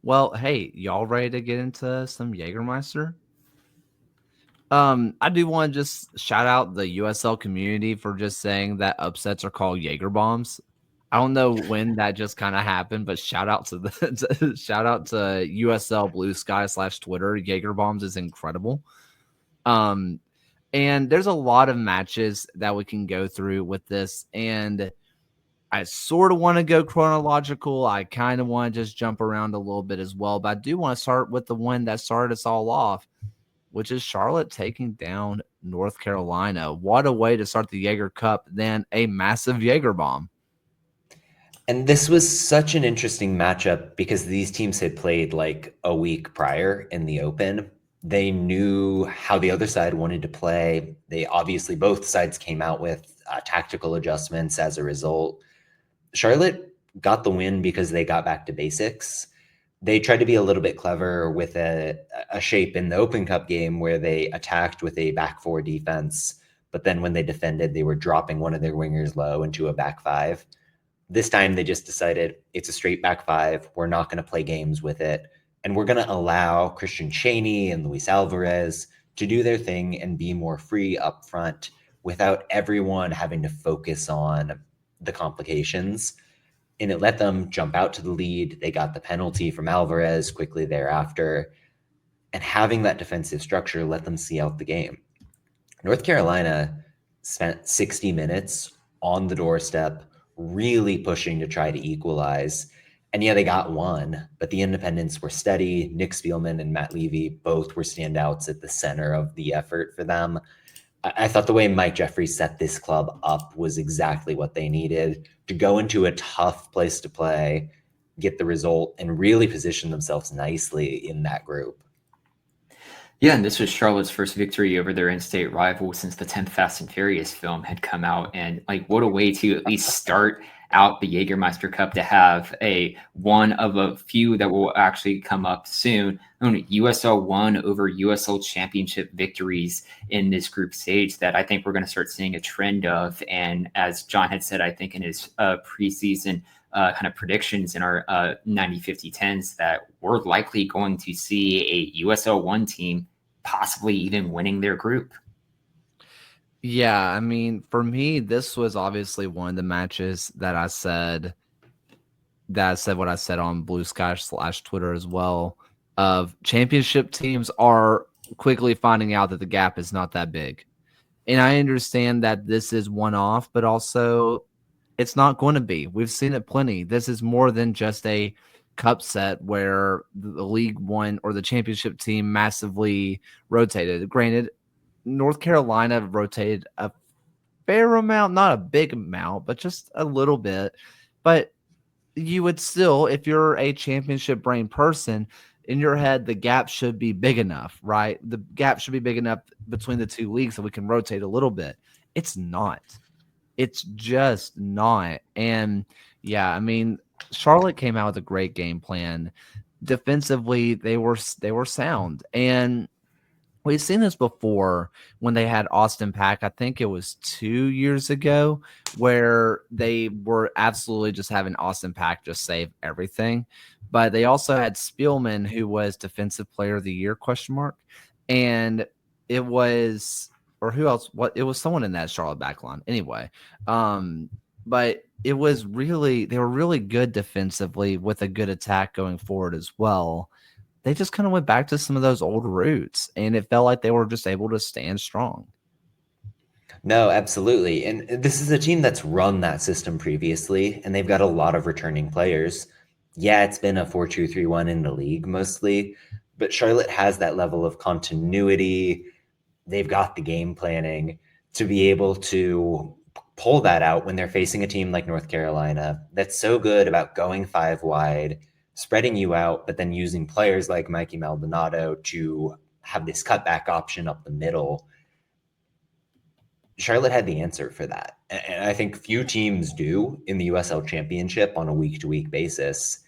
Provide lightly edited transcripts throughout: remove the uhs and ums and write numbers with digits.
Well, hey, y'all ready to get into some Jagermeister? I do want to just shout out the USL community for just saying that upsets are called Jaeger bombs. I don't know when that just kind of happened, but shout out to the shout out to USL Blue Sky / Twitter. Jaeger bombs is incredible. Um, and there's a lot of matches that we can go through with this, and I sort of want to go chronological. I kind of want to just jump around a little bit as well, but I do want to start with the one that started us all off, which is Charlotte taking down North Carolina. What a way to start the Jaeger Cup than a massive Jaeger bomb. And this was such an interesting matchup because these teams had played like a week prior in the Open. They knew how the other side wanted to play. They obviously, both sides came out with tactical adjustments as a result. Charlotte got the win because they got back to basics. They tried to be a little bit clever with a shape in the Open Cup game where they attacked with a back four defense, but then when they defended, they were dropping one of their wingers low into a back five. This time they just decided it's a straight back five. We're not going to play games with it. And we're going to allow Christian Chaney and Luis Alvarez to do their thing and be more free up front without everyone having to focus on the complications. And it let them jump out to the lead. They got the penalty from Alvarez quickly thereafter. And having that defensive structure let them see out the game. North Carolina spent 60 minutes on the doorstep, really pushing to try to equalize. And yeah, they got one, but the independents were steady. Nick Spielman and Matt Levy both were standouts at the center of the effort for them. I thought the way Mike Jeffries set this club up was exactly what they needed to go into a tough place to play, get the result, and really position themselves nicely in that group. Yeah, and this was Charlotte's first victory over their in-state rival since the 10th Fast and Furious film had come out. And like, what a way to at least start out the Jagermeister Cup to have a one of a few that will actually come up soon. USL 1 over USL Championship victories in this group stage that I think we're going to start seeing a trend of. And as John had said, I think in his preseason kind of predictions in our 90-50-10s that we're likely going to see a USL 1 team possibly even winning their group. Yeah, I mean, for me, this was obviously one of the matches that I said what I said on Blue Sky / Twitter as well. Of championship teams are quickly finding out that the gap is not that big. And I understand that this is one off, but also it's not going to be. We've seen it plenty. This is more than just a cup set where the League One or the championship team massively rotated. Granted, North Carolina rotated a fair amount, not a big amount, but just a little bit. But you would still, if you're a championship brain person, in your head, the gap should be big enough, right? The gap should be big enough between the two leagues so we can rotate a little bit. It's not. It's just not. And yeah, I mean, Charlotte came out with a great game plan. Defensively, they were sound. And we've seen this before when they had Austin Pack. I think it was 2 years ago where they were absolutely just having Austin Pack just save everything. But they also had Spielman, who was Defensive Player of the Year ? And it was, or who else? What it was someone in that Charlotte backline anyway. But it was really, they were really good defensively with a good attack going forward as well. They just kind of went back to some of those old roots, and it felt like they were just able to stand strong. No, absolutely. And this is a team that's run that system previously, and they've got a lot of returning players. Yeah, it's been a 4-2-3-1 in the league mostly, but Charlotte has that level of continuity. They've got the game planning to be able to pull that out when they're facing a team like North Carolina that's so good about going five wide, spreading you out, but then using players like Mikey Maldonado to have this cutback option up the middle. Charlotte had the answer for that. And I think few teams do in the USL Championship on a week-to-week basis.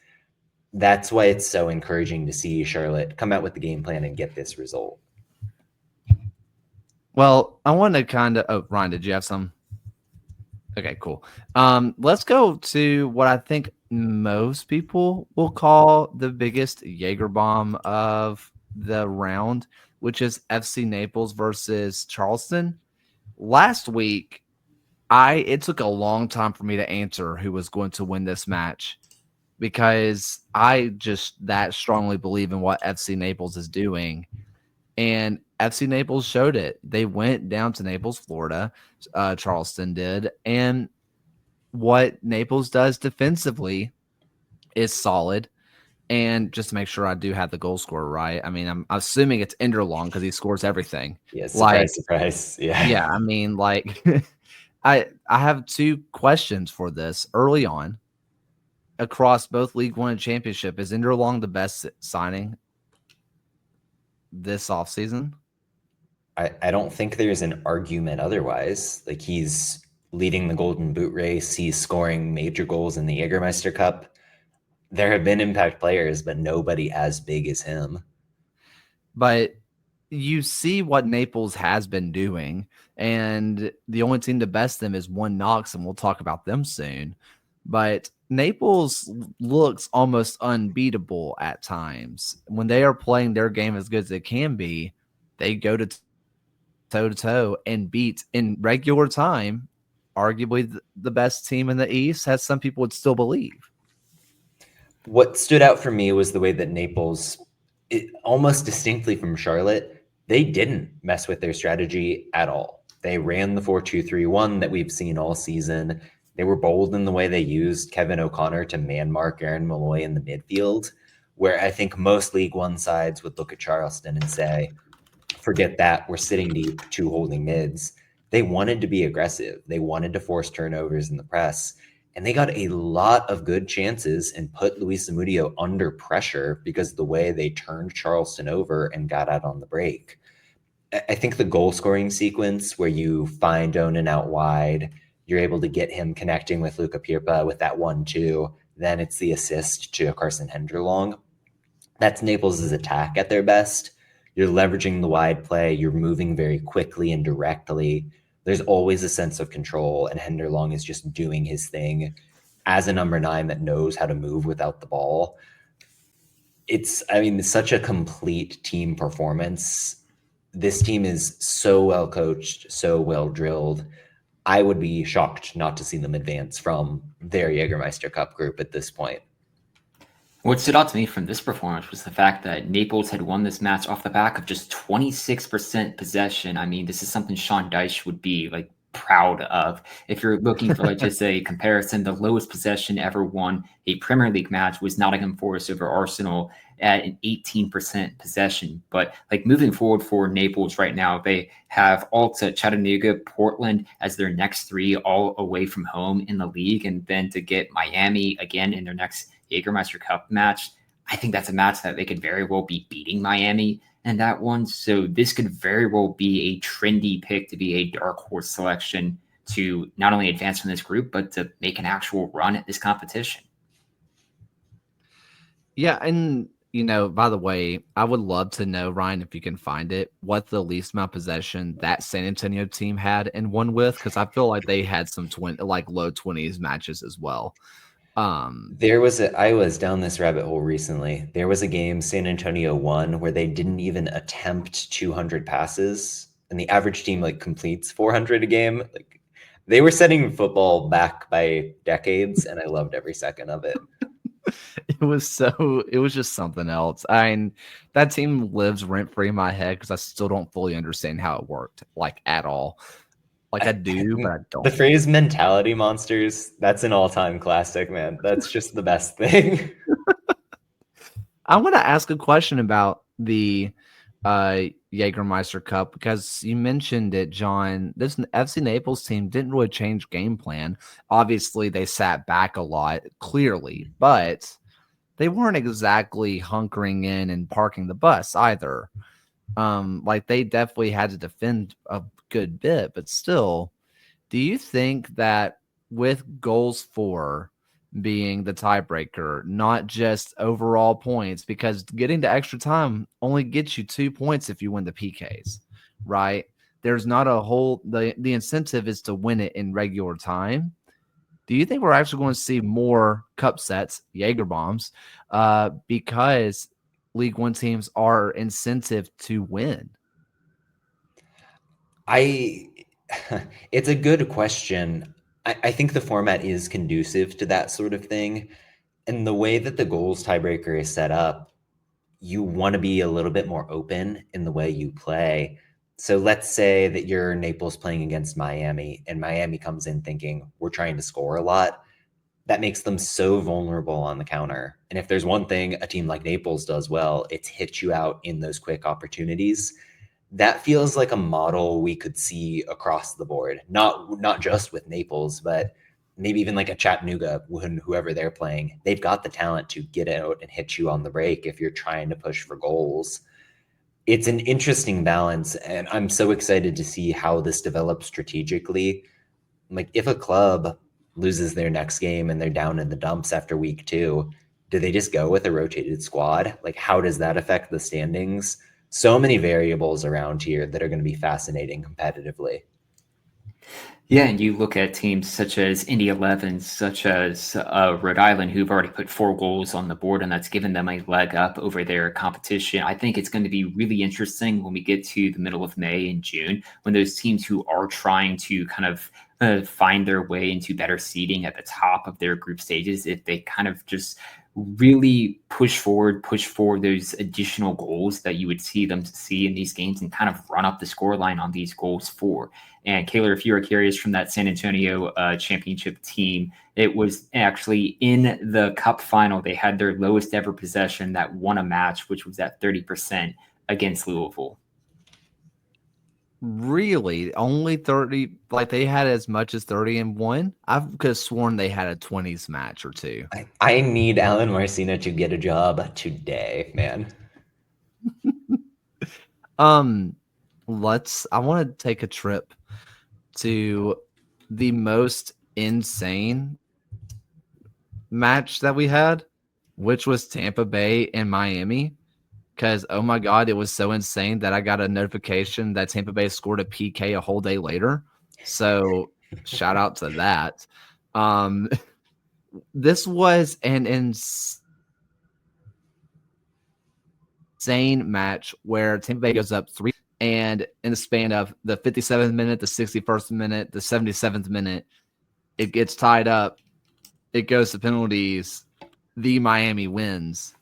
That's why it's so encouraging to see Charlotte come out with the game plan and get this result. Well, I want to kind of. Oh, Ryan, did you have some? Okay, cool. Let's go to what I think most people will call the biggest Jaeger bomb of the round, which is FC Naples versus Charleston. Last week, it took a long time for me to answer who was going to win this match because I just that strongly believe in what FC Naples is doing. And FC Naples showed it. They went down to Naples, Florida. Charleston did. And what Naples does defensively is solid. And just to make sure I do have the goal scorer right, I mean, I'm assuming it's Enderlong because he scores everything. Yeah, Like, surprise, surprise. Yeah. yeah, I mean, like, I have two questions for this early on across both League One and Championship. Is Enderlong the best signing this offseason? I don't think there's an argument otherwise. Like, he's leading the Golden Boot race. He's scoring major goals in the Jagermeister Cup. There have been impact players, but nobody as big as him. But you see what Naples has been doing, and the only team to best them is one Knox, and we'll talk about them soon. But Naples looks almost unbeatable at times. When they are playing their game as good as it can be, they go to toe to toe and beat in regular time, arguably the best team in the East, as some people would still believe. What stood out for me was the way that Naples, almost distinctly from Charlotte, they didn't mess with their strategy at all. They ran the 4-2-3-1 that we've seen all season. They were bold in the way they used Kevin O'Connor to man mark Aaron Malloy in the midfield, where I think most League One sides would look at Charleston and say, forget that, we're sitting deep, two holding mids. They wanted to be aggressive. They wanted to force turnovers in the press. And they got a lot of good chances and put Luis Zamudio under pressure because of the way they turned Charleston over and got out on the break. I think the goal scoring sequence where you find Onan out wide, you're able to get him connecting with Luca Pirpa with that 1-2. Then it's the assist to Carson Henderlong. That's Naples' attack at their best. You're leveraging the wide play. You're moving very quickly and directly. There's always a sense of control, and Henderlong is just doing his thing as a number 9 that knows how to move without the ball. It's such a complete team performance. This team is so well coached, so well drilled. I would be shocked not to see them advance from their Jagermeister Cup group at this point. What stood out to me from this performance was the fact that Naples had won this match off the back of just 26% possession. I mean, this is something Sean Dyche would be like proud of. If you're looking for like just a comparison, the lowest possession ever won a Premier League match was Nottingham Forest over Arsenal at an 18% possession. But like moving forward for Naples right now, they have Alta, Chattanooga, Portland as their next 3, all away from home in the league, and then to get Miami again in their next Jagermeister Cup match. I think that's a match that they could very well be beating Miami in that one. So this could very well be a trendy pick to be a dark horse selection to not only advance from this group, but to make an actual run at this competition. Yeah, and by the way, I would love to know, Ryan, if you can find it, what the least amount of possession that San Antonio team had and won with, because I feel like they had some low 20s matches as well. I was down this rabbit hole recently. There was a game San Antonio won where they didn't even attempt 200 passes, and the average team completes 400 a game. They were setting football back by decades, and I loved every second of it. It was just something else. That team lives rent free in my head because I still don't fully understand how it worked, at all. I do, but I don't. The phrase mentality monsters, that's an all-time classic, man. That's just the best thing. I want to ask a question about the Jagermeister Cup because you mentioned it, John. This FC Naples team didn't really change game plan. Obviously, they sat back a lot, clearly, but they weren't exactly hunkering in and parking the bus either. They definitely had to defend a good bit, but still, do you think that with goals for being the tiebreaker, not just overall points, because getting to extra time only gets you 2 points if you win the PKs, right? There's not a whole the incentive is to win it in regular time. do you think we're actually going to see more cup sets, Jaeger bombs, because League One teams are incentive to win? It's a good question. I think the format is conducive to that sort of thing. And the way that the goals tiebreaker is set up, you want to be a little bit more open in the way you play. So let's say that you're Naples playing against Miami, and Miami comes in thinking, we're trying to score a lot. That makes them so vulnerable on the counter. And if there's one thing a team like Naples does well, it's hit you out in those quick opportunities. That feels like a model we could see across the board, not just with Naples, but maybe even like a Chattanooga, whoever they're playing. They've got the talent to get out and hit you on the break if you're trying to push for goals. It's an interesting balance, and I'm so excited to see how this develops strategically. Like, if a club loses their next game and they're down in the dumps after week 2, do they just go with a rotated squad? Like, how does that affect the standings? So many variables around here that are going to be fascinating competitively. Yeah, and you look at teams such as Indy 11, such as Rhode Island, who've already put 4 goals on the board, and that's given them a leg up over their competition. I think it's going to be really interesting when we get to the middle of May and June, when those teams who are trying to kind of find their way into better seeding at the top of their group stages, if they kind of just really push forward those additional goals that you would see them see in these games and kind of run up the scoreline on these goals for. And Kaylor, if you are curious, from that San Antonio championship team, it was actually in the cup final. They had their lowest ever possession that won a match, which was at 30% against Louisville. Really? Only 30? Like, they had as much as 30 and 1? I could have sworn they had a 20s match or 2. I need Alan Marcina to get a job today, man. I want to take a trip to the most insane match that we had, which was Tampa Bay and Miami. Because, oh my God, it was so insane that I got a notification that Tampa Bay scored a PK a whole day later. So shout out to that. This was an insane match where Tampa Bay goes up 3, and in the span of the 57th minute, the 61st minute, the 77th minute, it gets tied up. It goes to penalties. The Miami wins.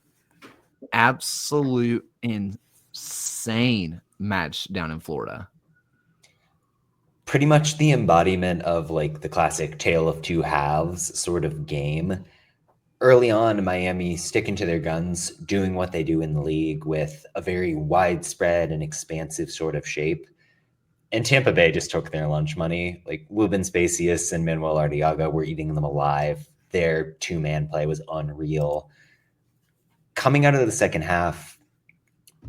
Absolute insane match down in Florida. Pretty much the embodiment of like the classic tale of two halves sort of game. Early on, Miami sticking to their guns, doing what they do in the league with a very widespread and expansive sort of shape. And Tampa Bay just took their lunch money. Like, Ruben Spacius and Manuel Arteaga were eating them alive. Their 2-man play was unreal. Coming out of the second half,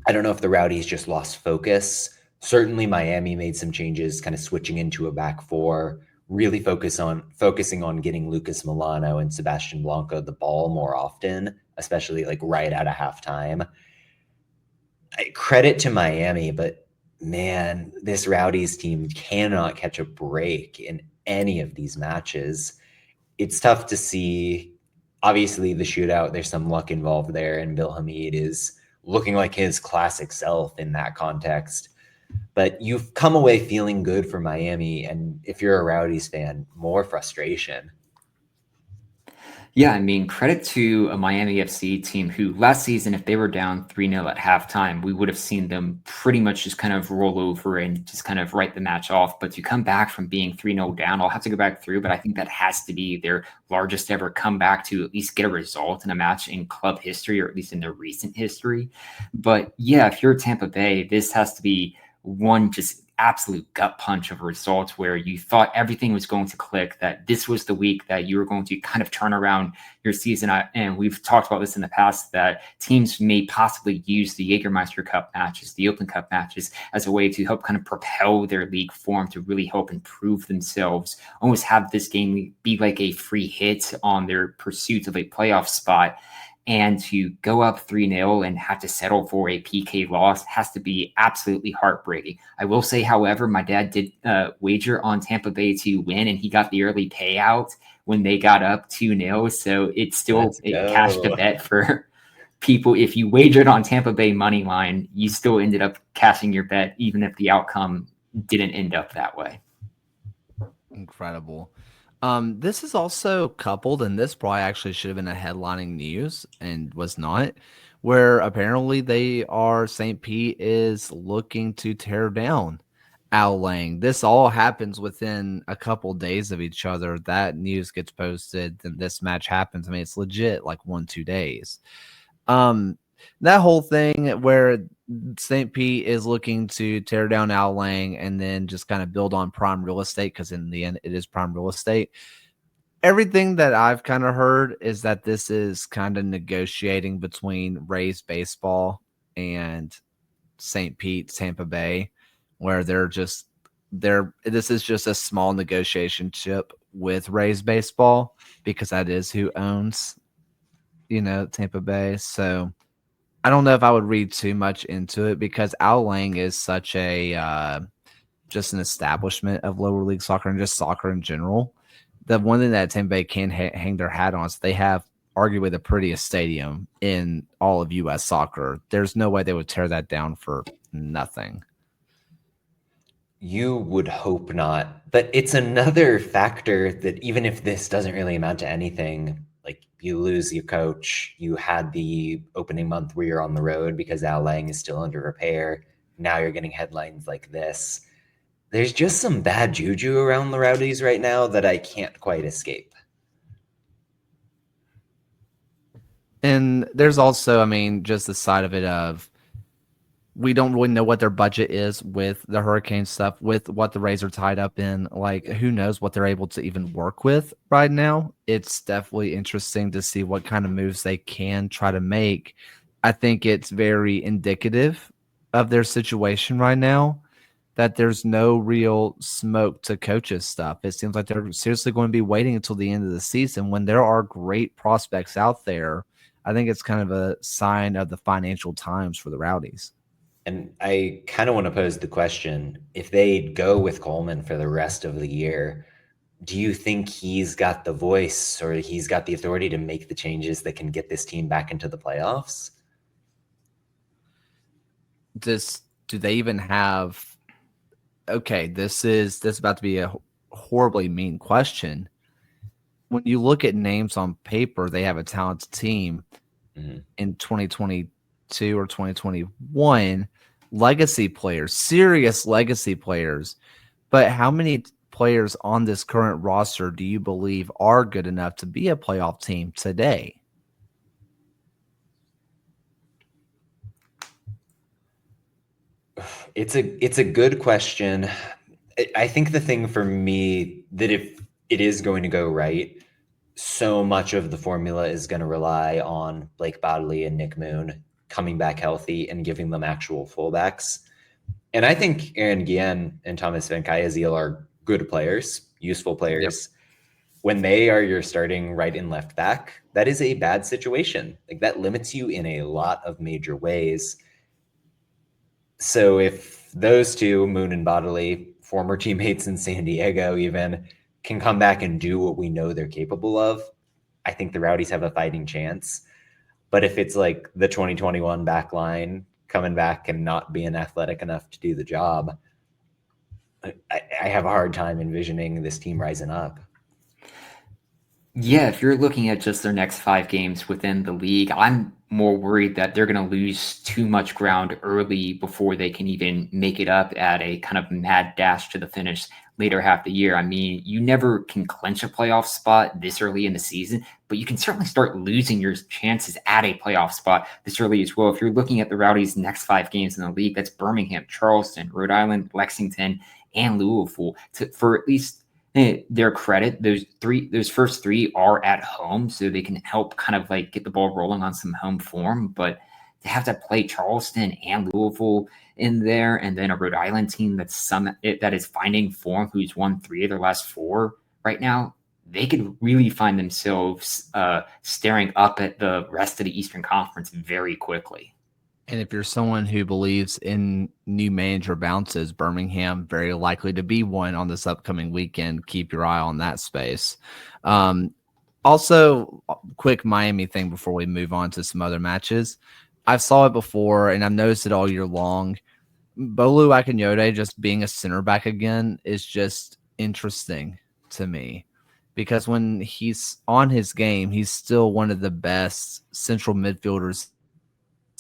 I don't know if the Rowdies just lost focus. Certainly Miami made some changes, kind of switching into a back 4, really focusing on getting Lucas Milano and Sebastian Blanco the ball more often, especially like right out of halftime. Credit to Miami, but man, this Rowdies team cannot catch a break in any of these matches. It's tough to see. Obviously, the shootout, there's some luck involved there, and Bill Hamid is looking like his classic self in that context. But you've come away feeling good for Miami, and if you're a Rowdies fan, more frustration. Yeah, I mean, credit to a Miami FC team who last season, if they were down 3-0 at halftime, we would have seen them pretty much just kind of roll over and just kind of write the match off. But to come back from being 3-0 down, I'll have to go back through, but I think that has to be their largest ever comeback to at least get a result in a match in club history, or at least in their recent history. But yeah, if you're Tampa Bay, this has to be one just absolute gut punch of results where you thought everything was going to click, that this was the week that you were going to kind of turn around your season. And we've talked about this in the past, that teams may possibly use the Jagermeister Cup matches, the Open Cup matches, as a way to help kind of propel their league form, to really help improve themselves, almost have this game be like a free hit on their pursuit of a playoff spot. And to go up 3-0 and have to settle for a PK loss has to be absolutely heartbreaking. I will say, however, my dad did wager on Tampa Bay to win, and he got the early payout, when they got up 2-0. So it cashed a bet for people. If you wagered on Tampa Bay money line, you still ended up cashing your bet, even if the outcome didn't end up that way. Incredible. This is also coupled, and this probably actually should have been a headlining news and was not, where apparently St. Pete is looking to tear down Al Lang. This all happens within a couple days of each other. That news gets posted, then this match happens. I mean, it's legit like 1-2 days. That whole thing where St. Pete is looking to tear down Al Lang and then just kind of build on prime real estate, because in the end it is prime real estate. Everything that I've kind of heard is that this is kind of negotiating between Rays baseball and St. Pete, Tampa Bay, where this is just a small negotiation chip with Rays baseball, because that is who owns, Tampa Bay. So I don't know if I would read too much into it, because Al Lang is such a just an establishment of lower league soccer and just soccer in general. The one thing that Tampa Bay can hang their hat on is they have arguably the prettiest stadium in all of U.S. soccer. There's no way they would tear that down for nothing. You would hope not, but it's another factor that even if this doesn't really amount to anything, like you lose your coach, you had the opening month where you're on the road because Al Lang is still under repair. Now you're getting headlines like this. There's just some bad juju around the Rowdies right now that I can't quite escape. And there's also, I mean, just the side of it of we don't really know what their budget is with the hurricane stuff, with what the Rays are tied up in. Like, who knows what they're able to even work with right now. It's definitely interesting to see what kind of moves they can try to make. I think it's very indicative of their situation right now that there's no real smoke to coaches stuff. It seems like they're seriously going to be waiting until the end of the season when there are great prospects out there. I think it's kind of a sign of the financial times for the Rowdies. And I kind of want to pose the question, if they go with Coleman for the rest of the year, do you think he's got the voice or he's got the authority to make the changes that can get this team back into the playoffs? Do they even have – okay, this is about to be a horribly mean question. When you look at names on paper, they have a talented team in 2022 or 2021, legacy players, serious legacy players. But how many players on this current roster do you believe are good enough to be a playoff team today? It's a good question. I think the thing for me that if it is going to go right, so much of the formula is going to rely on Blake Bodley and Nick Moon coming back healthy and giving them actual fullbacks. And I think Aaron Guillen and Thomas Van Kayazeel are good players, useful players. Yep. When they are your starting right and left back, that is a bad situation. Like, that limits you in a lot of major ways. So if those two, Moon and Bodley, former teammates in San Diego even, can come back and do what we know they're capable of, I think the Rowdies have a fighting chance. But if it's like the 2021 back line coming back and not being athletic enough to do the job, I have a hard time envisioning this team rising up. Yeah, if you're looking at just their next 5 games within the league, I'm more worried that they're going to lose too much ground early before they can even make it up at a kind of mad dash to the finish later half the year. I mean, you never can clinch a playoff spot this early in the season, but you can certainly start losing your chances at a playoff spot this early as well. If you're looking at the Rowdies' next 5 games in the league, that's Birmingham, Charleston, Rhode Island, Lexington, and Louisville. For at least their credit, those first 3 are at home, so they can help kind of like get the ball rolling on some home form. But to have to play Charleston and Louisville in there, and then a Rhode Island team that is finding form, who's won 3 of their last 4 right now, they could really find themselves staring up at the rest of the Eastern Conference very quickly. And if you're someone who believes in new manager bounces, Birmingham very likely to be one on this upcoming weekend. Keep your eye on that space. Um, Also, quick Miami thing before we move on to some other matches. I've saw it before, and I've noticed it all year long. Bolu Akinyote just being a center back again is just interesting to me because when he's on his game, he's still one of the best central midfielders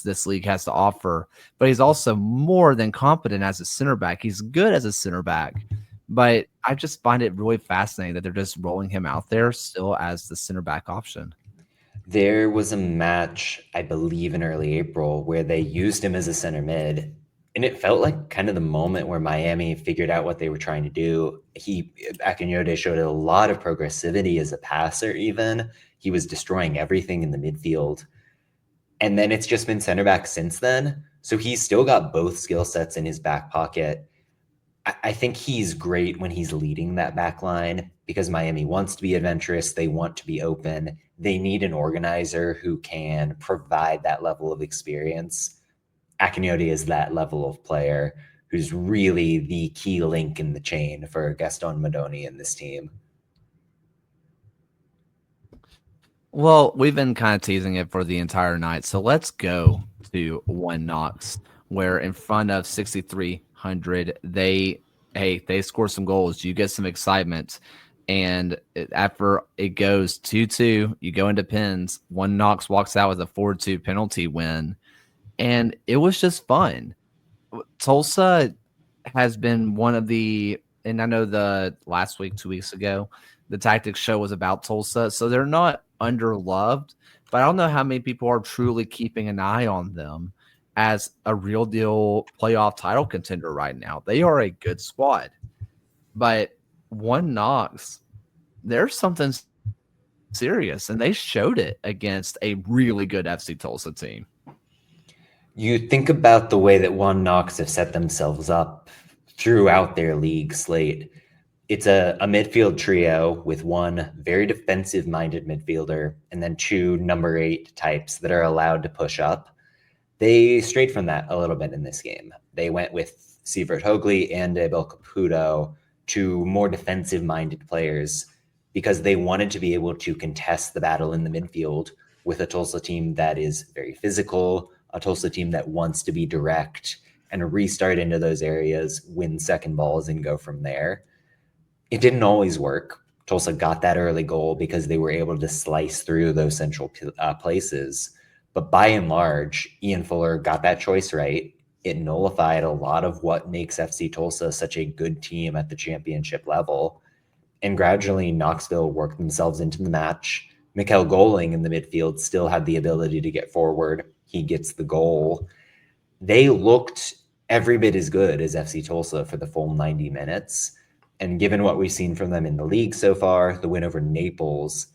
this league has to offer. But he's also more than competent as a center back. He's good as a center back. But I just find it really fascinating that they're just rolling him out there still as the center back option. There was a match, I believe, in early April where they used him as a center mid, and it felt like kind of the moment where Miami figured out what they were trying to do. Akinyote showed a lot of progressivity as a passer even. He was destroying everything in the midfield. And then it's just been center back since then. So he's still got both skill sets in his back pocket. I think he's great when he's leading that back line because Miami wants to be adventurous. They want to be open. They need an organizer who can provide that level of experience. Akinyote is that level of player who's really the key link in the chain for Gaston Madoni and this team. Well, we've been kind of teasing it for the entire night. So let's go to One Knox, where in front of 6,300, they score some goals. You get some excitement. And after it goes 2-2, you go into pins. One Knox walks out with a 4-2 penalty win. And it was just fun. Tulsa has been one of the, and I know the last week, 2 weeks ago, the Tactics show was about Tulsa. So they're not underloved, but I don't know how many people are truly keeping an eye on them as a real deal playoff title contender right now. They are a good squad, but One Knox, there's something serious, and they showed it against a really good FC Tulsa team. You think about the way that One Knox have set themselves up throughout their league slate. It's a midfield trio with one very defensive-minded midfielder and then two number 8 types that are allowed to push up. They strayed from that a little bit in this game. They went with Sievert Hoagli and Abel Caputo, two more defensive-minded players, because they wanted to be able to contest the battle in the midfield with a Tulsa team that is very physical, a Tulsa team that wants to be direct and restart into those areas, win second balls, and go from there. It didn't always work. Tulsa got that early goal because they were able to slice through those central places. But by and large, Ian Fuller got that choice right. It nullified a lot of what makes FC Tulsa such a good team at the championship level. And gradually, Knoxville worked themselves into the match. Mikkel Goling in the midfield still had the ability to get forward. He gets the goal. They looked every bit as good as FC Tulsa for the full 90 minutes. And given what we've seen from them in the league so far, the win over Naples,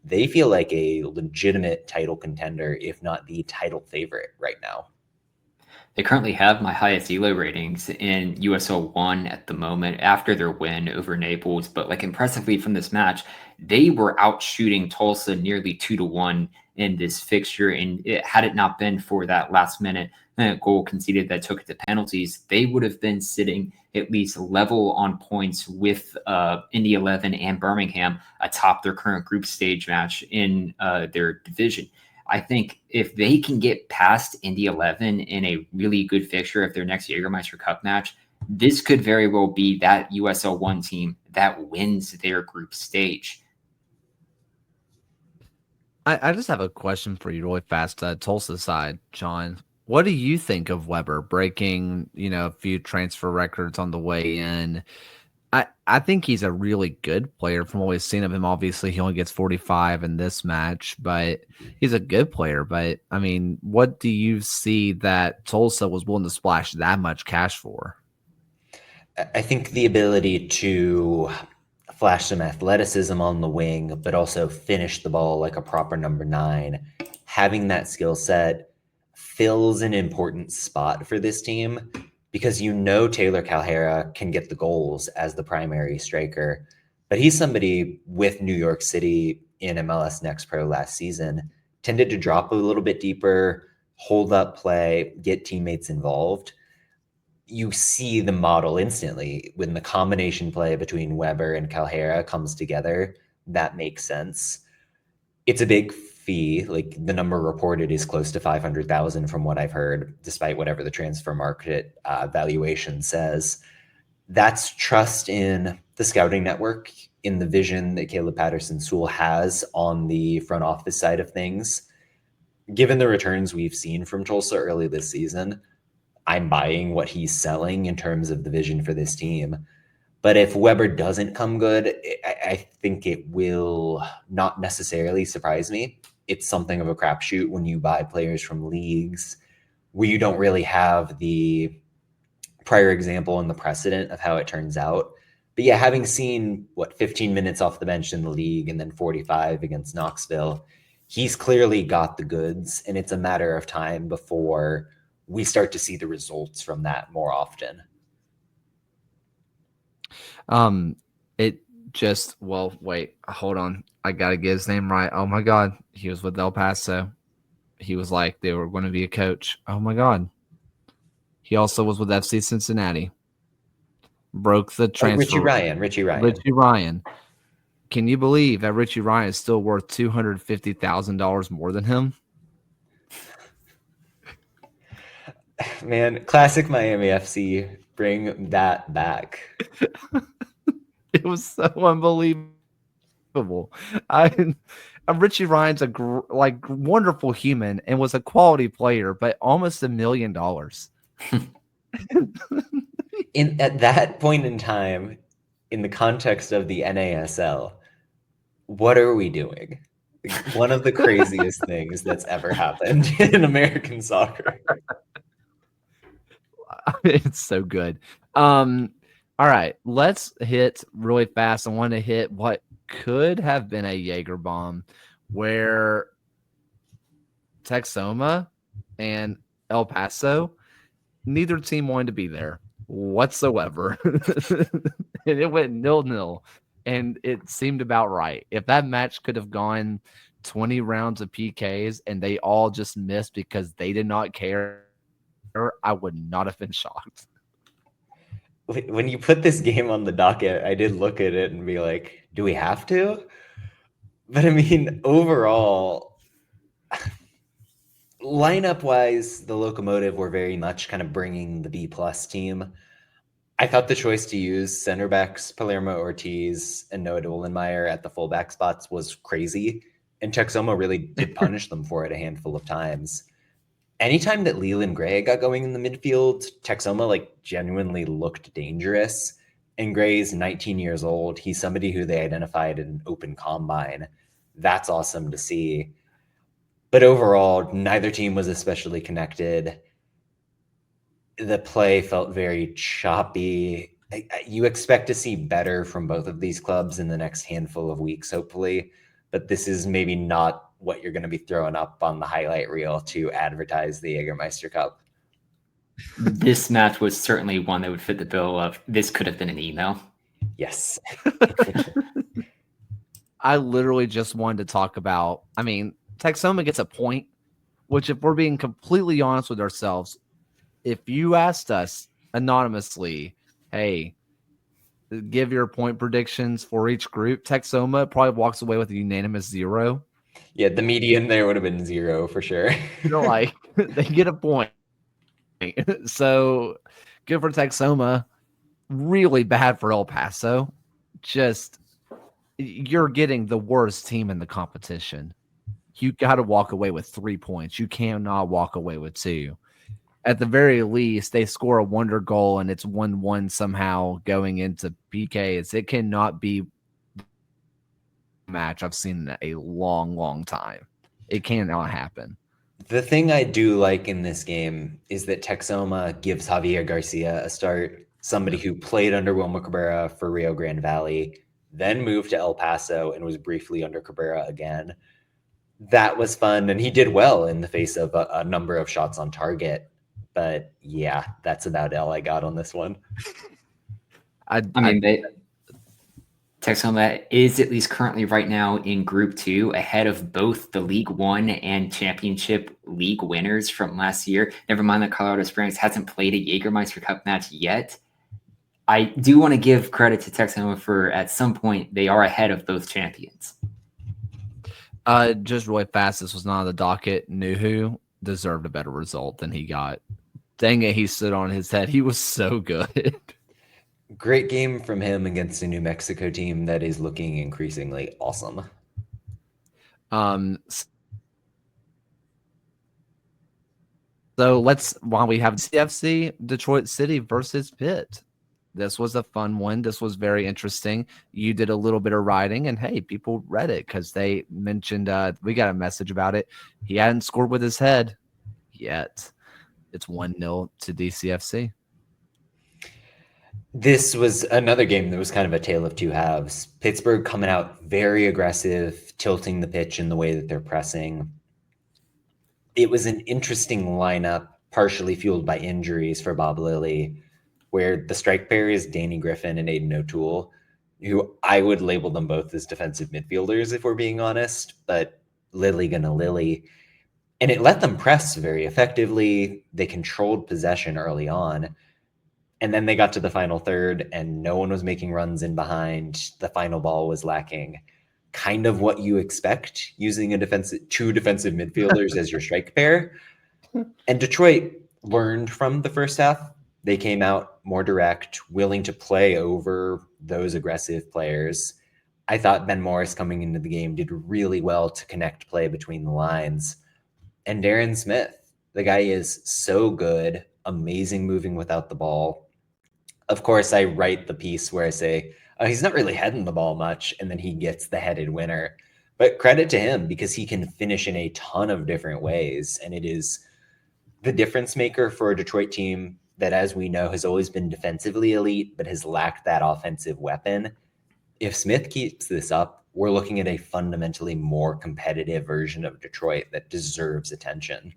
they feel like a legitimate title contender, if not the title favorite right now. They currently have my highest ELO ratings in USL 1 at the moment after their win over Naples. But like impressively from this match, they were out shooting Tulsa nearly 2-1 in this fixture. And had it not been for that last minute goal conceded that took it to penalties, they would have been sitting at least level on points with Indy 11 and Birmingham atop their current group stage match in their division. I think if they can get past Indy 11 in a really good fixture of their next Jagermeister Cup match, this could very well be that USL 1 team that wins their group stage. I just have a question for you really fast. Tulsa side, John. What do you think of Weber breaking, a few transfer records on the way in? I think he's a really good player from what we've seen of him. Obviously, he only gets 45 in this match, but he's a good player. But, I mean, what do you see that Tulsa was willing to splash that much cash for? I think the ability to flash some athleticism on the wing, but also finish the ball like a proper number 9, having that skill set fills an important spot for this team because Taylor Calhera can get the goals as the primary striker, but he's somebody with New York City in MLS Next Pro last season, tended to drop a little bit deeper, hold up play, get teammates involved, you see the model instantly when the combination play between Weber and Calhera comes together. That makes sense. It's a big fee. Like the number reported is close to 500,000 from what I've heard, despite whatever the transfer market valuation says. That's trust in the scouting network, in the vision that Caleb Patterson-Sewell has on the front office side of things. Given the returns we've seen from Tulsa early this season, I'm buying what he's selling in terms of the vision for this team. But if Weber doesn't come good, I think it will not necessarily surprise me. It's something of a crapshoot when you buy players from leagues where you don't really have the prior example and the precedent of how it turns out. But yeah, having seen 15 minutes off the bench in the league and then 45 against Knoxville, he's clearly got the goods, and it's a matter of time before we start to see the results from that more often. It just, well, wait, hold on. I got to get his name right. Oh my God. He was with El Paso. He was like, they were going to be a coach. Oh my God. He also was with FC Cincinnati. Broke the transfer. Richie Ryan. Can you believe that Richie Ryan is still worth $250,000 more than him? Man, classic Miami FC. Bring that back. It was so unbelievable. Richie Ryan's a wonderful human and was a quality player, but almost $1 million. At that point in time, in the context of the NASL, what are we doing? One of the craziest things that's ever happened in American soccer. It's so good. All right, let's hit really fast. I want to hit what could have been a Jaeger bomb, where Texoma and El Paso, neither team wanted to be there whatsoever. And it went 0-0, and it seemed about right. If that match could have gone 20 rounds of PKs and they all just missed because they did not care, I would not have been shocked. When you put this game on the docket, I did look at it and be like, do we have to? But I mean, overall, lineup-wise, the Locomotive were very much kind of bringing the B-plus team. I thought the choice to use center backs Palermo Ortiz and Noah Dolenmeyer at the fullback spots was crazy, and Texoma really did punish them for it a handful of times. Anytime that Leland Gray got going in the midfield, Texoma genuinely looked dangerous. And Gray's 19 years old. He's somebody who they identified in an open combine. That's awesome to see. But overall, neither team was especially connected. The play felt very choppy. You expect to see better from both of these clubs in the next handful of weeks, hopefully. But this is maybe not what you're going to be throwing up on the highlight reel to advertise the Jagermeister Cup. This match was certainly one that would fit the bill of this could have been an email. Yes. I literally just wanted to talk about, Texoma gets a point, which if we're being completely honest with ourselves, if you asked us anonymously, hey, give your point predictions for each group, Texoma probably walks away with a unanimous 0. Yeah, the median there would have been 0 for sure. They get a point. So good for Texoma. Really bad for El Paso. Just, you're getting the worst team in the competition. You got to walk away with 3 points. You cannot walk away with 2. At the very least, they score a wonder goal and it's 1-1 somehow going into PKs. It cannot be a match I've seen in a long, long time. It cannot happen. The thing I do like in this game is that Texoma gives Javier Garcia a start, somebody who played under Wilmer Cabrera for Rio Grande Valley, then moved to El Paso and was briefly under Cabrera again. That was fun, and he did well in the face of a number of shots on target. But yeah, that's about all I got on this one. Texoma is at least currently right now in Group 2, ahead of both the League One and Championship League winners from last year. Never mind that Colorado Springs hasn't played a Jagermeister Cup match yet. I do want to give credit to Texoma for at some point they are ahead of both champions. Just really fast, this was not on the docket. Nuhu deserved a better result than he got. Dang it, he stood on his head. He was so good. Great game from him against a New Mexico team that is looking increasingly awesome. So while we have CFC, Detroit City versus Pitt. This was a fun one. This was very interesting. You did a little bit of writing, and hey, people read it because they mentioned we got a message about it. He hadn't scored with his head yet. It's 1-0 to DCFC. This was another game that was kind of a tale of two halves. Pittsburgh coming out very aggressive, tilting the pitch in the way that they're pressing. It was an interesting lineup, partially fueled by injuries for Bob Lilly, where the strike pair is Danny Griffin and Aiden O'Toole, who I would label them both as defensive midfielders, if we're being honest, but Lilly gonna Lilly. And it let them press very effectively. They controlled possession early on. And then they got to the final third and no one was making runs in behind. The final ball was lacking. Kind of what you expect using two defensive midfielders as your strike pair. And Detroit learned from the first half. They came out more direct, willing to play over those aggressive players. I thought Ben Morris coming into the game did really well to connect play between the lines. And Darren Smith, the guy is so good, amazing moving without the ball. Of course, I write the piece where I say, oh, he's not really heading the ball much, and then he gets the headed winner. But credit to him because he can finish in a ton of different ways. And it is the difference maker for a Detroit team that, as we know, has always been defensively elite, but has lacked that offensive weapon. If Smith keeps this up, we're looking at a fundamentally more competitive version of Detroit that deserves attention.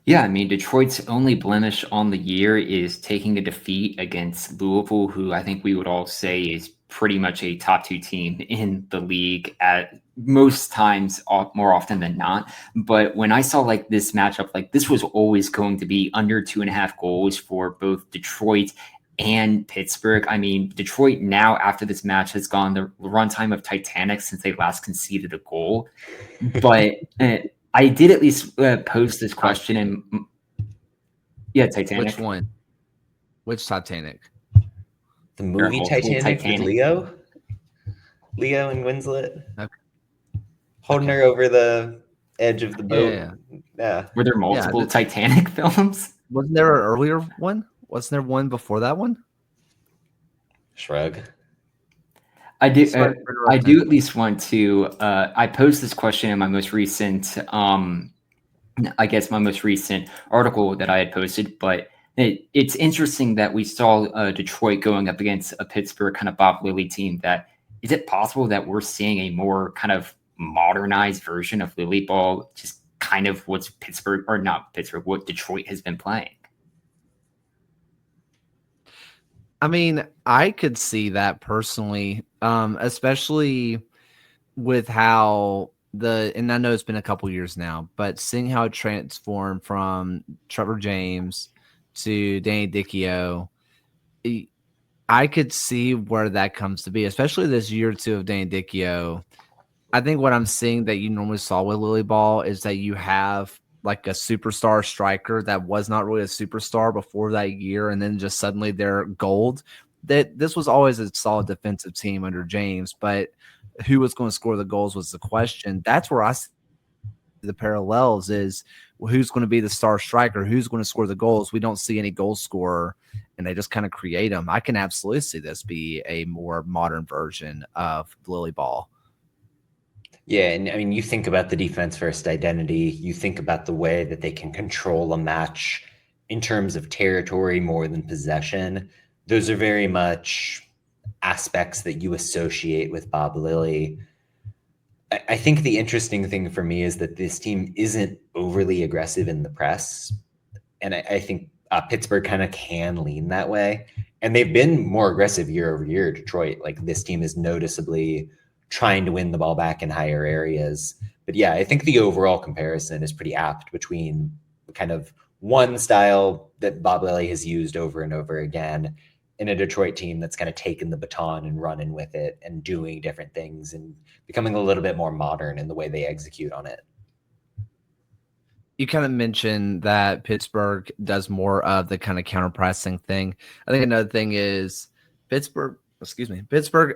Yeah, I mean, Detroit's only blemish on the year is taking a defeat against Louisville, who I think we would all say is pretty much a top 2 team in the league at most times, more often than not. But when I saw like this matchup, like this was always going to be under 2.5 goals for both Detroit and Pittsburgh. I mean, Detroit now after this match has gone the runtime of Titanic since they last conceded a goal. But I did at least pose this question and Titanic. Which one? Which Titanic? The movie Titanic with Leo? Leo and Winslet? Okay. Holding her over the edge of the boat. Yeah. Were there multiple Titanic films? Wasn't there an earlier one? Wasn't there one before that one? Shrug. I do at least want to. I posed this question in my most recent, my most recent article that I had posted. But it's interesting that we saw Detroit going up against a Pittsburgh kind of Bob Lilly team. That is it possible that we're seeing a more kind of modernized version of Lilly ball, just kind of what Detroit has been playing? I mean, I could see that personally, especially with how and I know it's been a couple years now, but seeing how it transformed from Trevor James to Danny Dichio, I could see where that comes to be, especially this year or two of Danny Dichio. I think what I'm seeing that you normally saw with Lilly Ball is that you have like a superstar striker that was not really a superstar before that year, and then just suddenly they're gold. That this was always a solid defensive team under James, but who was going to score the goals was the question. That's where I see the parallels is who's going to be the star striker, who's going to score the goals. We don't see any goal scorer, and they just kind of create them. I can absolutely see this be a more modern version of Lilly Ball. Yeah, and I mean, you think about the defense first identity, you think about the way that they can control a match in terms of territory more than possession. Those are very much aspects that you associate with Bob Lilly. I think the interesting thing for me is that this team isn't overly aggressive in the press. And I think Pittsburgh kind of can lean that way. And they've been more aggressive year over year, Detroit. Like this team is noticeably trying to win the ball back in higher areas. But yeah, I think the overall comparison is pretty apt between kind of one style that Bob Lilly has used over and over again in a Detroit team that's kind of taken the baton and running with it and doing different things and becoming a little bit more modern in the way they execute on it. You kind of mentioned that Pittsburgh does more of the kind of counter pressing thing. I think another thing is Pittsburgh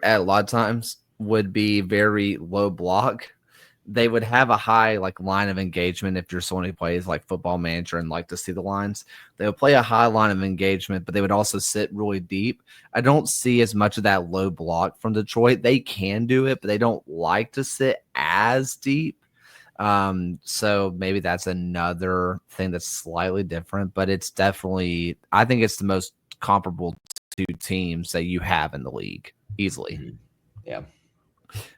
at a lot of times would be very low block. They would have a high like line of engagement if you're someone who plays like Football Manager and like to see the lines. They would play a high line of engagement, but they would also sit really deep. I don't see as much of that low block from Detroit. They can do it, but they don't like to sit as deep. So maybe that's another thing that's slightly different, but it's definitely, I think it's the most comparable to teams that you have in the league easily. Mm-hmm. Yeah.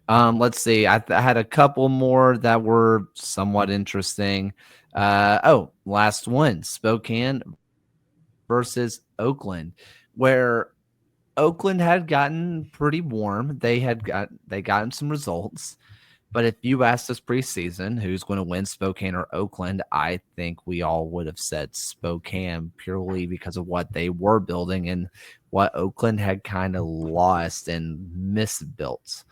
Let's see. I had a couple more that were somewhat interesting. Last one, Spokane versus Oakland, where Oakland had gotten pretty warm. They gotten some results. But if you asked us preseason who's going to win Spokane or Oakland, I think we all would have said Spokane purely because of what they were building and what Oakland had kind of lost and misbuilt.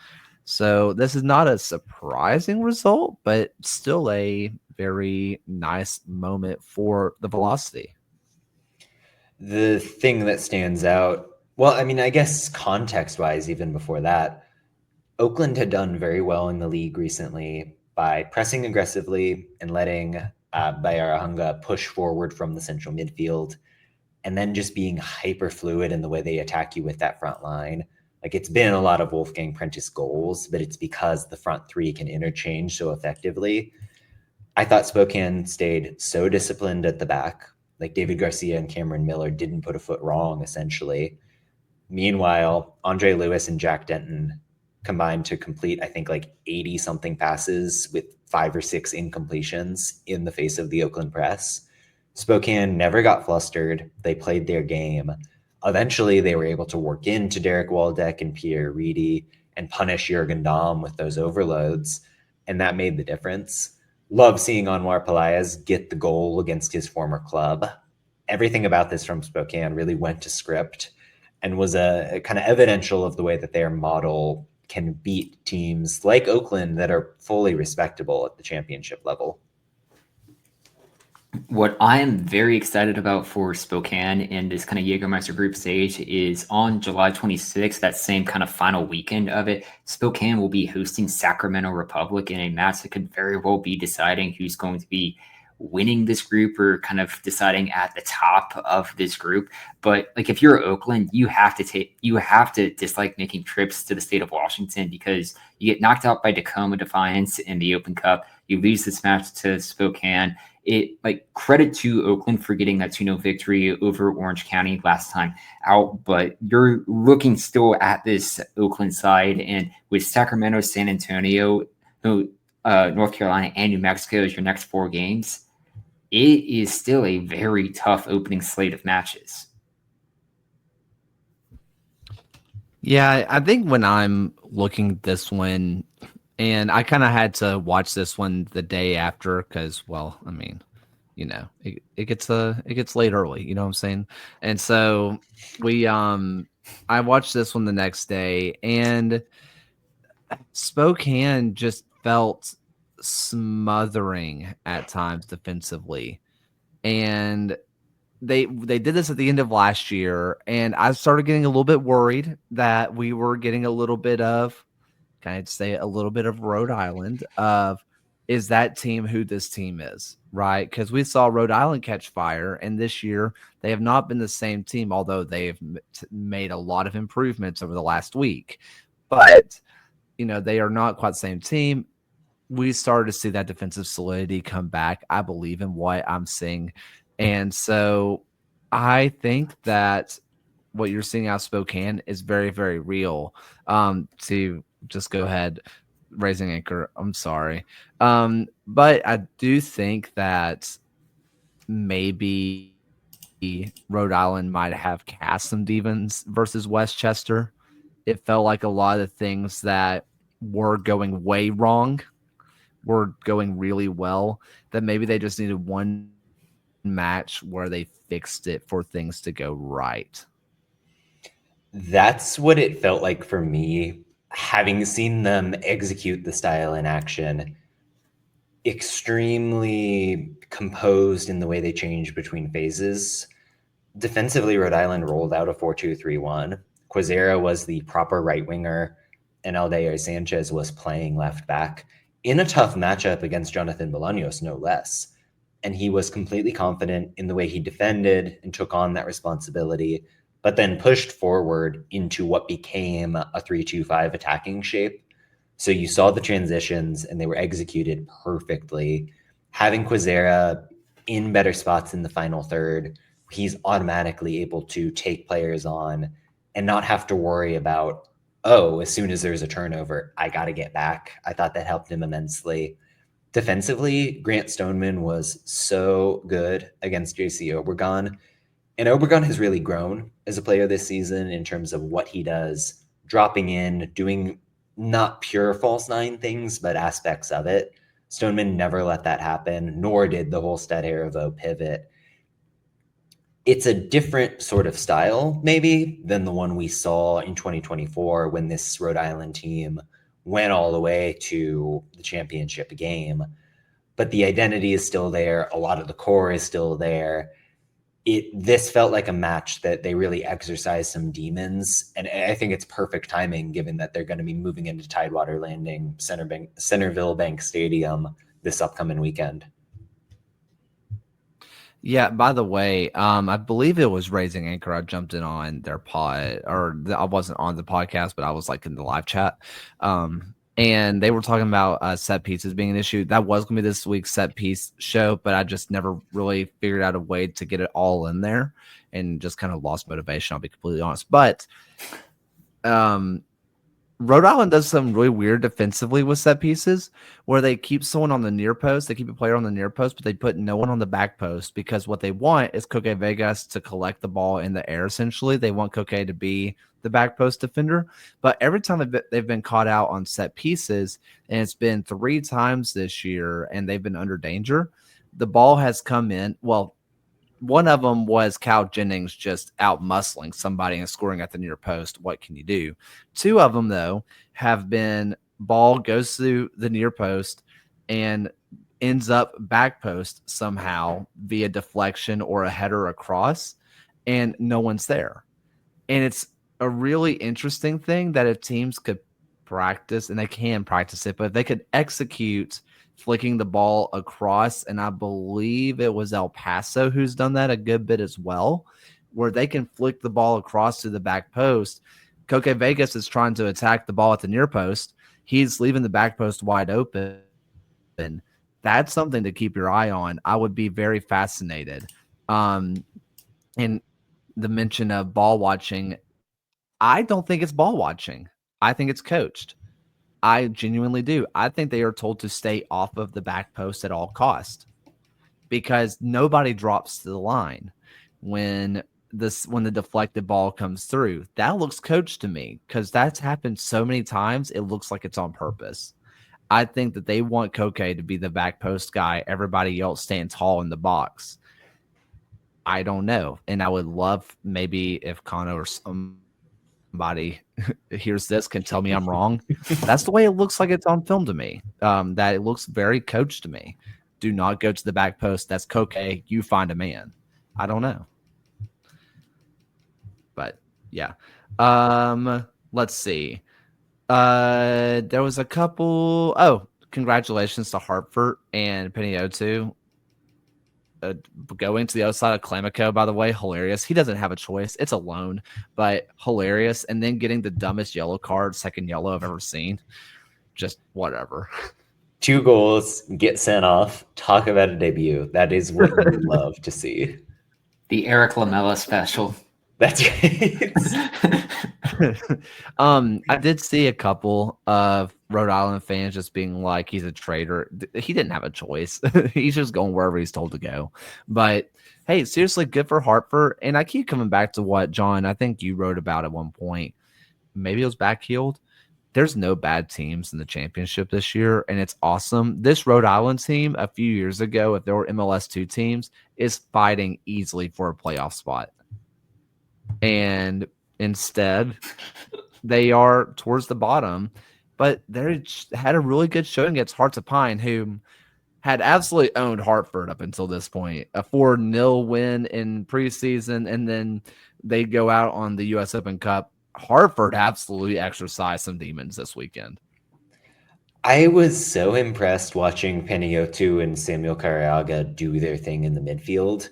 So this is not a surprising result, but still a very nice moment for the Velocity. The thing that stands out, well, I mean, I guess context-wise, even before that, Oakland had done very well in the league recently by pressing aggressively and letting Bayarahunga push forward from the central midfield, and then just being hyper fluid in the way they attack you with that front line. Like it's been a lot of Wolfgang Prentice goals, but it's because the front three can interchange so effectively. I thought Spokane stayed so disciplined at the back. Like David Garcia and Cameron Miller didn't put a foot wrong, essentially. Meanwhile, Andre Lewis and Jack Denton combined to complete, I think, like 80 something passes with 5 or 6 incompletions in the face of the Oakland press. Spokane never got flustered. They played their game. Eventually, they were able to work into Derek Waldeck and Pierre Reedy and punish Jurgen Dahm with those overloads, and that made the difference. Love seeing Anwar Pelaez get the goal against his former club. Everything about this from Spokane really went to script and was a kind of evidential of the way that their model can beat teams like Oakland that are fully respectable at the championship level. What I am very excited about for Spokane in this kind of Jagermeister group stage is on July 26th, that same kind of final weekend of it, Spokane will be hosting Sacramento Republic in a match that could very well be deciding who's going to be winning this group or kind of deciding at the top of this group. But like if you're Oakland, you have to dislike making trips to the state of Washington because you get knocked out by Tacoma Defiance in the Open Cup. You lose this match to Spokane. It like credit to Oakland for getting that 2-0 victory over Orange County last time out, but you're looking still at this Oakland side, and with Sacramento, San Antonio, North Carolina, and New Mexico as your next 4 games, it is still a very tough opening slate of matches. Yeah, I think when I'm looking at this one, and I kind of had to watch this one the day after because, well, I mean, you know, it gets late early, you know what I'm saying? And so I watched this one the next day, and Spokane just felt smothering at times defensively. And they did this at the end of last year, and I started getting a little bit worried that we were getting a little bit of, can I say a little bit of Rhode Island of, is that team who this team is, right? Because we saw Rhode Island catch fire, and this year they have not been the same team, although they have made a lot of improvements over the last week. But, you know, they are not quite the same team. We started to see that defensive solidity come back. I believe in what I'm seeing. And so I think that what you're seeing out of Spokane is very, very real. To just go ahead, raising anchor. I'm sorry. But I do think that maybe Rhode Island might have cast some demons versus Westchester. It felt like a lot of the things that were going way wrong were going really well, that maybe they just needed one match where they fixed it for things to go right. That's what it felt like for me, having seen them execute the style in action. Extremely composed in the way they change between phases. Defensively, Rhode Island rolled out a 4-2-3-1. Quazera was the proper right winger, and Aldair Sanchez was playing left back in a tough matchup against Jonathan Bolaños, no less. And he was completely confident in the way he defended and took on that responsibility, but then pushed forward into what became a 3-2-5 attacking shape. So you saw the transitions and they were executed perfectly. Having Quazera in better spots in the final third, he's automatically able to take players on and not have to worry about, oh, as soon as there's a turnover, I got to get back. I thought that helped him immensely. Defensively, Grant Stoneman was so good against JC Obregon. And Obregon has really grown as a player this season in terms of what he does, dropping in, doing not pure false nine things, but aspects of it. Stoneman never let that happen, nor did the whole Stade pivot. It's a different sort of style, maybe, than the one we saw in 2024 when this Rhode Island team went all the way to the championship game. But the identity is still there. A lot of the core is still there. This felt like a match that they really exercised some demons, and I think it's perfect timing given that they're going to be moving into Tidewater Landing, Centerville Bank Stadium this upcoming weekend. Yeah, by the way, I believe it was Raising Anchor. I jumped in on their pod, or I wasn't on the podcast, but I was like in the live chat. And they were talking about set pieces being an issue. That was going to be this week's set piece show, but I just never really figured out a way to get it all in there and just kind of lost motivation. I'll be completely honest. But Rhode Island does something really weird defensively with set pieces where they keep someone on the near post. They keep a player on the near post, but they put no one on the back post because what they want is Coque Vegas to collect the ball in the air, essentially. They want Coque to be the back post defender. But every time they've been caught out on set pieces, and it's been 3 times this year, and they've been under danger, the ball has come in. Well, one of them was Cal Jennings just out muscling somebody and scoring at the near post. What can you do? 2 of them, though, have been ball goes through the near post and ends up back post somehow via deflection or a header across, and no one's there. And it's a really interesting thing that if teams could practice, and they can practice it, but if they could execute flicking the ball across, and I believe it was El Paso who's done that a good bit as well, where they can flick the ball across to the back post. Coque Vegas is trying to attack the ball at the near post. He's leaving the back post wide open. That's something to keep your eye on. I would be very fascinated. And the mention of ball watching, I don't think it's ball watching. I think it's coached. I genuinely do. I think they are told to stay off of the back post at all cost because nobody drops to the line when the deflected ball comes through. That looks coached to me because that's happened so many times. It looks like it's on purpose. I think that they want Coque to be the back post guy. Everybody else staying tall in the box. I don't know. And I would love maybe if Kano or somebody hears this can tell me I'm wrong. That's the way it looks like it's on film to me. That it looks very coached to me. Do not go to the back post. That's Coque. You find a man. I don't know. But yeah. Let's see. There was a couple. Oh, congratulations to Hartford and Peniotu. Going to the other side of Clamico, by the way, hilarious. He doesn't have a choice. It's a loan, but hilarious. And then getting the dumbest yellow card, second yellow I've ever seen. Just whatever. 2 goals, get sent off, talk about a debut. That is what you love to see. The Eric Lamela special. That's right. I did see a couple of Rhode Island fans just being like he's a traitor. He didn't have a choice. He's just going wherever he's told to go. But hey, seriously, good for Hartford. And I keep coming back to what, John, I think you wrote about at one point. Maybe it was backheeled. There's no bad teams in the championship this year, and it's awesome. This Rhode Island team a few years ago, if there were MLS2 teams, is fighting easily for a playoff spot. And instead, they are towards the bottom. But they had a really good showing against Hearts of Pine, who had absolutely owned Hartford up until this point. A 4-0 win in preseason, and then they go out on the U.S. Open Cup. Hartford absolutely exercised some demons this weekend. I was so impressed watching Panayiotou and Samuel Cariaga do their thing in the midfield.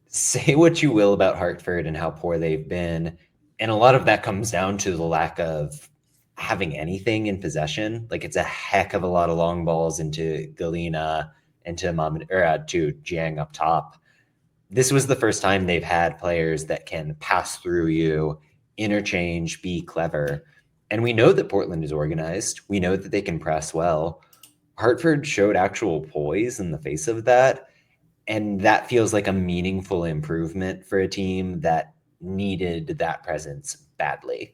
Say what you will about Hartford and how poor they've been, and a lot of that comes down to the lack of having anything in possession. Like, it's a heck of a lot of long balls into Galena, into to Jiang up top. This was the first time they've had players that can pass through you, interchange, be clever. And we know that Portland is organized. We know that they can press well. Hartford showed actual poise in the face of that. And that feels like a meaningful improvement for a team that needed that presence badly.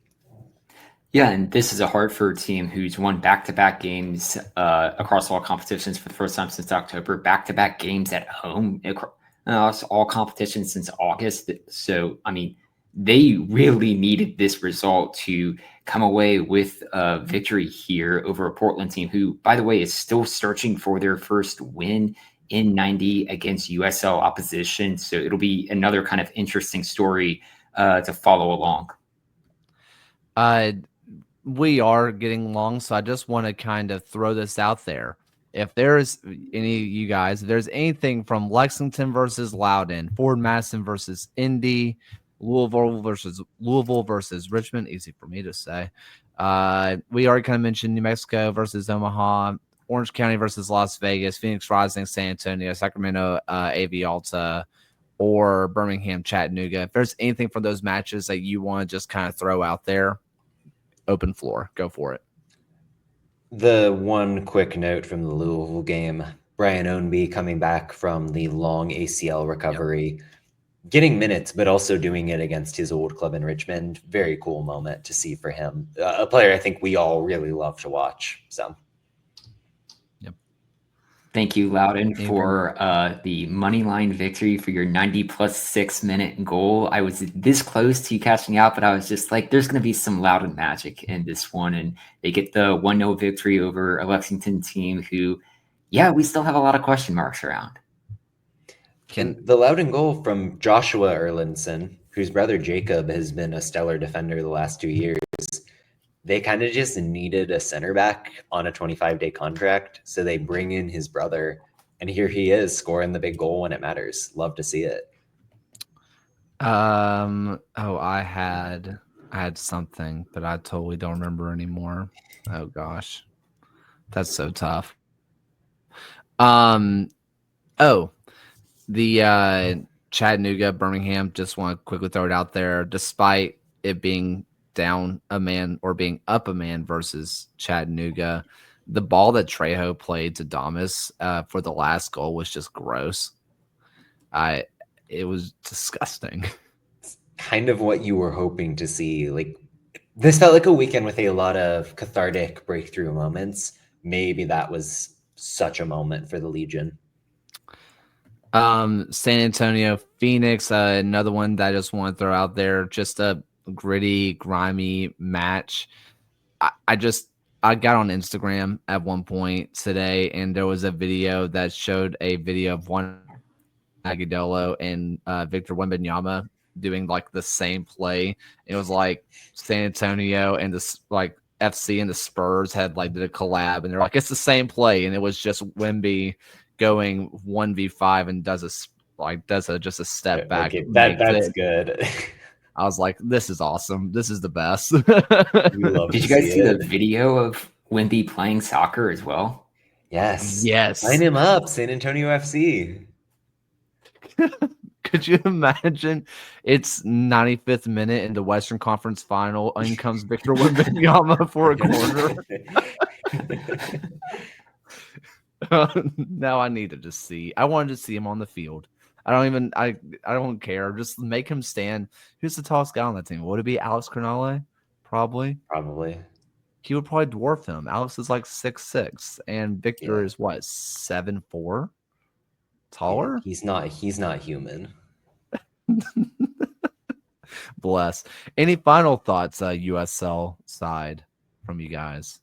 Yeah, and this is a Hartford team who's won back-to-back games across all competitions for the first time since October, back-to-back games at home across all competitions since August. So, I mean, they really needed this result to come away with a victory here over a Portland team who, by the way, is still searching for their first win in 90 against USL opposition. So it'll be another kind of interesting story to follow along. We are getting long, so I just want to kind of throw this out there. If there's any of you guys, if there's anything from Lexington versus Loudoun, Ford Madison versus Indy, Louisville versus Richmond, easy for me to say. We already kind of mentioned New Mexico versus Omaha, Orange County versus Las Vegas, Phoenix Rising, San Antonio, Sacramento, AV Alta, or Birmingham, Chattanooga. If there's anything from those matches that you want to just kind of throw out there, open floor, go for it. The one quick note from the Louisville game, Brian Ownby coming back from the long ACL recovery, getting minutes, but also doing it against his old club in Richmond. Very cool moment to see for him. A player I think we all really love to watch. So, thank you, Loudon, for the money line victory for your 90 plus 6 minute goal. I was this close to cashing out, but I was just like, there's going to be some Loudon magic in this one. And they get the 1-0 victory over a Lexington team who, yeah, we still have a lot of question marks around. And the Loudon goal from Joshua Erlandson, whose brother Jacob has been a stellar defender the last 2 years. They kind of just needed a center back on a 25-day contract. So they bring in his brother, and here he is scoring the big goal when it matters. Love to see it. I had something, but I totally don't remember anymore. Oh gosh. That's so tough. The Chattanooga, Birmingham, just want to quickly throw it out there. Despite it being down a man or being up a man versus Chattanooga, the ball that Trejo played to Damas for the last goal was just gross. It was disgusting. It's kind of what you were hoping to see. Like, this felt like a weekend with a lot of cathartic breakthrough moments. Maybe that was such a moment for the Legion. San Antonio, Phoenix, another one that I just want to throw out there. Just a gritty, grimy match. I got on Instagram at one point today, and there was a video that showed a video of Juan Agudelo and Victor Wembanyama doing like the same play. It was like San Antonio and the like FC and the Spurs had like did a collab, and they're like, it's the same play, and it was just Wemby going 1v5 and does just a step back. That's good. I was like, this is awesome. This is the best. Did you guys see the video of Wemby playing soccer as well? Yes. Sign him up, San Antonio FC. Could you imagine? It's 95th minute in the Western Conference Final. In comes Victor Wembanyama for a corner. Now I need to just see. I wanted to see him on the field. I don't care. Just make him stand. Who's the tallest guy on that team? Would it be Alex Crognale? Probably. Probably. He would probably dwarf him. Alex is like 6'6", and Victor Yeah. is what, 7'4"? Yeah, Taller? he's not human. Bless. Any final thoughts, USL side from you guys?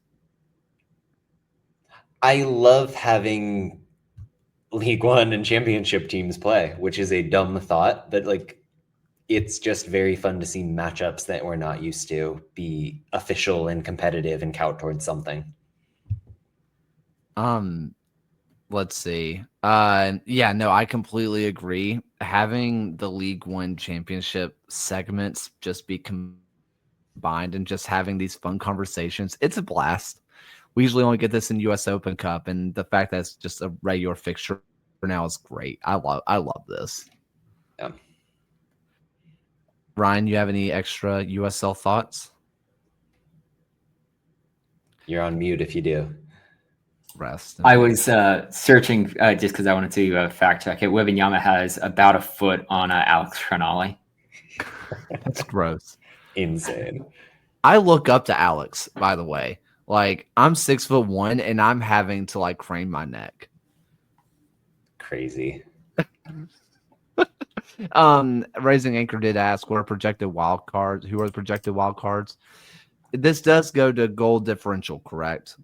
I love having League One and Championship teams play, which is a dumb thought, but like it's just very fun to see matchups that we're not used to be official and competitive and count towards something. Let's see. Yeah, no, I completely agree. Having the League One Championship segments just be combined and just having these fun conversations, it's a blast. We usually only get this in US Open Cup, and the fact that it's just a regular fixture now is great. I love this. Yeah. Ryan, you have any extra USL thoughts? You're on mute if you do. Rest. I was searching just because I wanted to fact check it. Wembanyama has about a foot on Alex Crognale. That's gross. Insane. I look up to Alex, by the way. Like, I'm 6'1", and I'm having to like crane my neck. Crazy. Raising Anchor did ask who are the projected wild cards. This does go to goal differential, correct?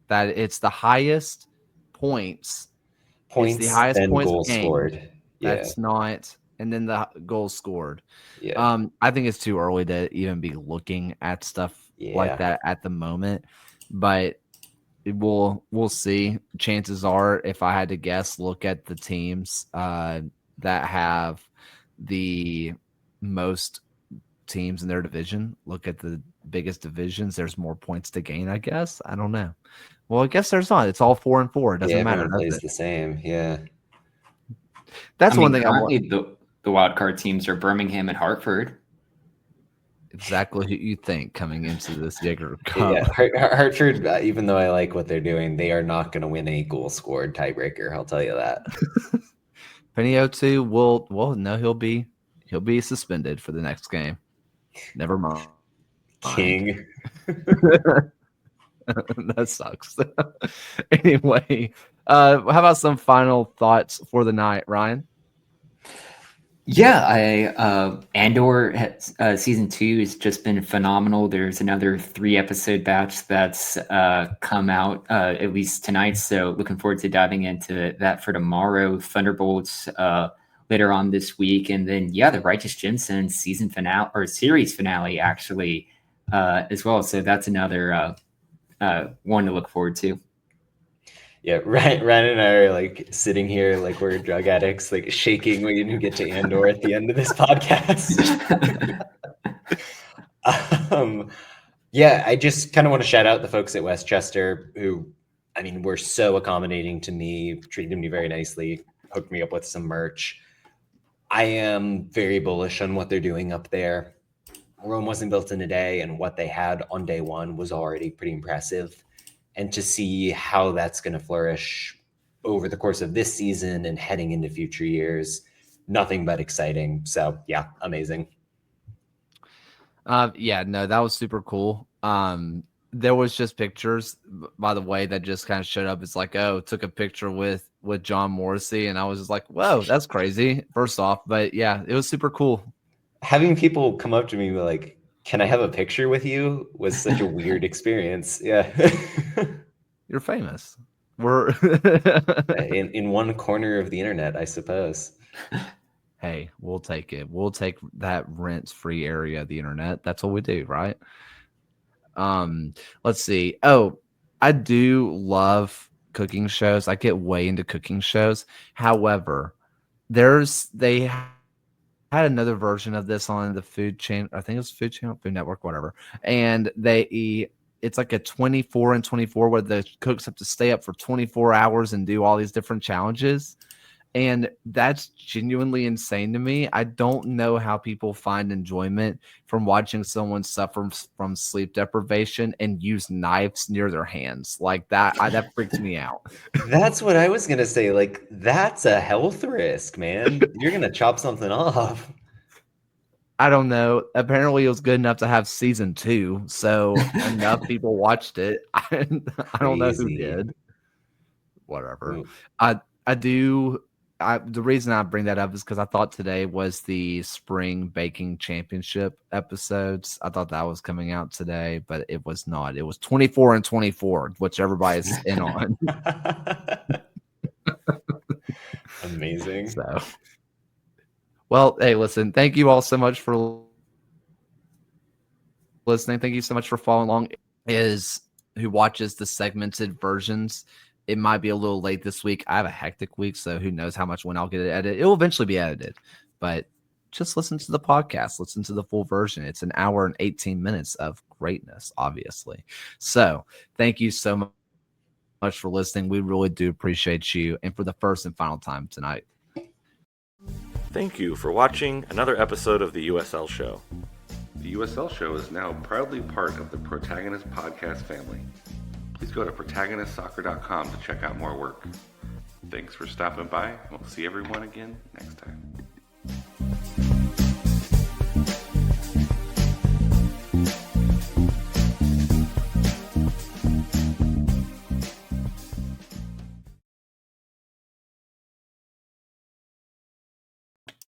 That it's the highest points. It's the highest then points goals gained. scored. Yeah. That's not, and then the goals scored. Yeah. I think it's too early to even be looking at stuff like that at the moment, but we'll see. Chances are, if I had to guess, look at the teams that have the most teams in their division. Look at the biggest divisions. There's more points to gain, I guess. I don't know. Well, I guess there's not. It's all 4-4. It doesn't matter. Everyone plays the same. Yeah. That's one thing currently the wild card teams are Birmingham and Hartford. Exactly who you think coming into this Jager Cup. Yeah, Hartford, even though I like what they're doing, they are not going to win a goal scored tiebreaker. I'll tell you that. Penny O2 no, he'll be suspended for the next game. Never mind. King. That sucks. Anyway, how about some final thoughts for the night, Ryan? Yeah, Andor season 2 has just been phenomenal. There's another 3-episode batch that's come out at least tonight. So looking forward to diving into that for tomorrow. Thunderbolts later on this week, and then the Righteous Gemstones season finale or series finale actually as well. So that's another one to look forward to. Yeah, Ryan and I are like sitting here like we're drug addicts, like shaking when you get to Andor at the end of this podcast. I just kind of want to shout out the folks at Westchester who, I mean, were so accommodating to me, treated me very nicely, hooked me up with some merch. I am very bullish on what they're doing up there. Rome wasn't built in a day, and what they had on day one was already pretty impressive. And to see how that's going to flourish over the course of this season and heading into future years, nothing but exciting. So yeah, amazing. That was super cool. There was just pictures, by the way, that just kind of showed up. It's like, took a picture with John Morrissey, and I was just like, whoa, that's crazy. First off, but yeah, it was super cool. Having people come up to me like, can I have a picture with you was such a weird experience. Yeah. You're famous. We're in one corner of the internet, I suppose. Hey, we'll take it. We'll take that rent-free area of the internet. That's what we do, right? Let's see. Oh, I do love cooking shows. I get way into cooking shows. However, they had another version of this on the Food Channel. I think it was Food Channel, Food Network, whatever. And it's like a 24 and 24 where the cooks have to stay up for 24 hours and do all these different challenges. And that's genuinely insane to me. I don't know how people find enjoyment from watching someone suffer from sleep deprivation and use knives near their hands. Like that freaks me out. That's what I was gonna say. Like, that's a health risk, man. You're gonna chop something off. I don't know. Apparently, it was good enough to have season 2, so enough people watched it. I don't know who Crazy. did. Whatever. Ooh. I do. The reason I bring that up is because I thought today was the spring baking championship episodes. I thought that was coming out today, but it was not. It was 24 and 24, which everybody's in on. Amazing. So, well, hey, listen, thank you all so much for listening. Thank you so much for following along. Is who watches the segmented versions. It might be a little late this week. I have a hectic week, so who knows how much when I'll get it edited. It will eventually be edited, but just listen to the podcast. Listen to the full version. It's an hour and 18 minutes of greatness, obviously. So thank you so much for listening. We really do appreciate you. And for the first and final time tonight. Thank you for watching another episode of the USL Show. The USL Show is now proudly part of the Protagonist Podcast family. Please go to protagonistsoccer.com to check out more work. Thanks for stopping by, and we'll see everyone again next time.